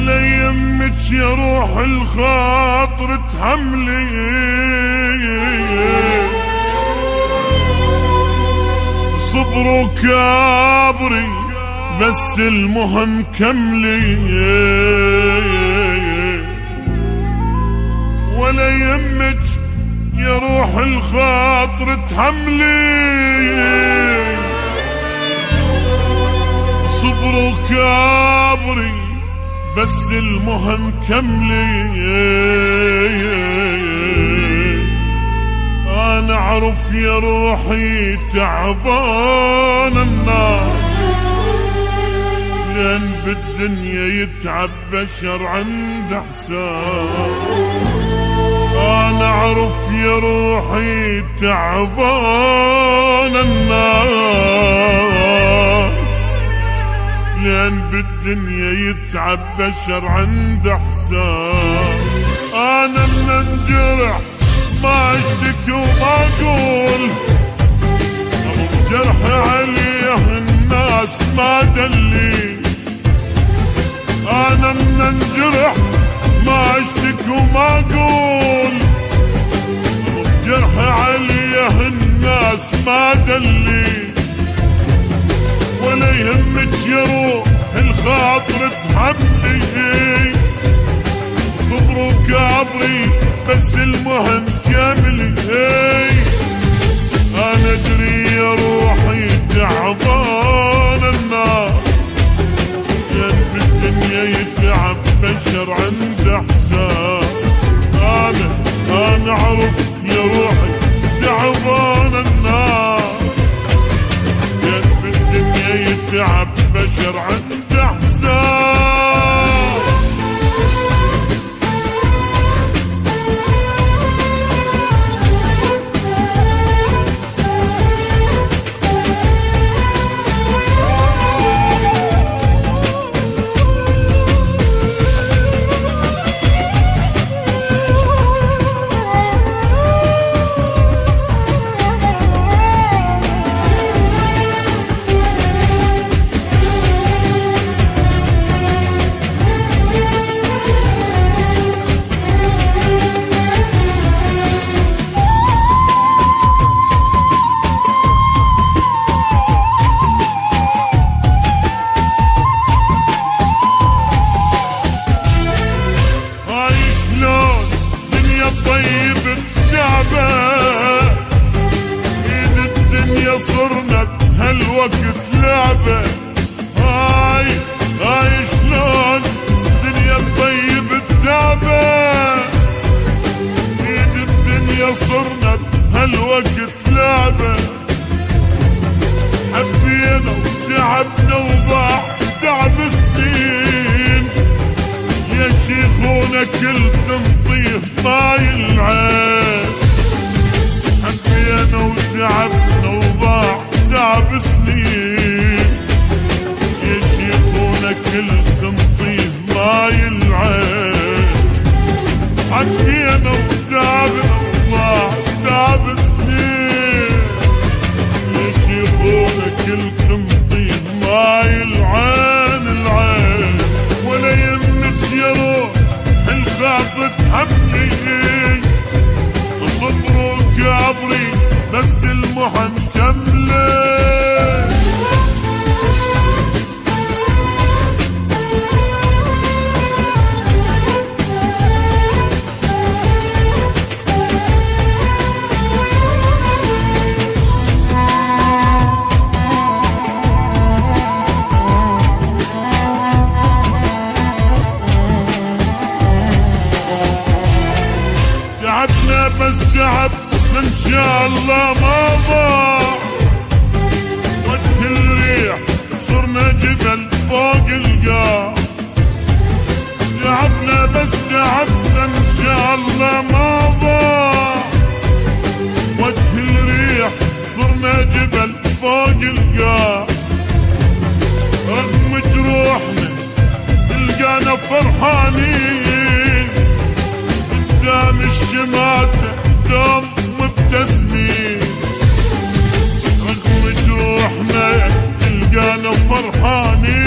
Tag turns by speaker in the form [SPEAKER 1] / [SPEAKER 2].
[SPEAKER 1] ولا يمك يا روح الخاطر تحملي، صبر وكابري بس المهم كملي، ولا يمك يا روح الخاطر تحملي، صبر وكابري بس المهم كملي. انا اعرف يا روحي تعبان الناس، لان بالدنيا يتعب بشر عند حساب. انا اعرف يا روحي تعبان الناس، لان بالدنيا يتعب بشر عند حساب. انا من انجرح ما اشتكي وما اقول، جرحي عليه الناس ما دلي. انا من انجرح ما اشتكي وما اقول، جرحي عليه الناس ما دلي. ولا يهمك يا روح الخاطر تحملي، صبر وكابري بس المهم كاملي. انا ادري يا روحي تعبان الناس، لان بالدنيا يتعب بشر عند حساب. انا اعرف يا روحي تعبان الناس، لان بالدنيا يتعب بشر عند حساب. ايد الدنيا صرنا بهالوقت لعبة، هاي شلون الدنيا طيب التعبة. ايد الدنيا صرنا بهالوقت لعبة، حبينا وتعبنا وضاع تعب سنين. يا شيخونا كل تنطيه ماي العين، حبينا وتعبنا وضاع تعب سنين. يا شيخونا كل تنطيه ماي العين، حبينا وتعبنا وضاع تعب سنين. يا شيخونا كل تنطيه ماي العين العين. ولا يمك يا روح الخاطر تحملي، صبر وكابري بس المهم كملي. تعبنا بس تعب ان شاء الله ما ضاع، وجه الريح صرنا جبل فوق القاع. تعبنا بس تعبنا ان شاء الله ما ضاع، وجه الريح صرنا جبل فوق القاع. رغم جروحنا تلقانا فرحانين، قدام الشماتة دوم مبتسمين. رغم جروحنا تلقانا فرحانين،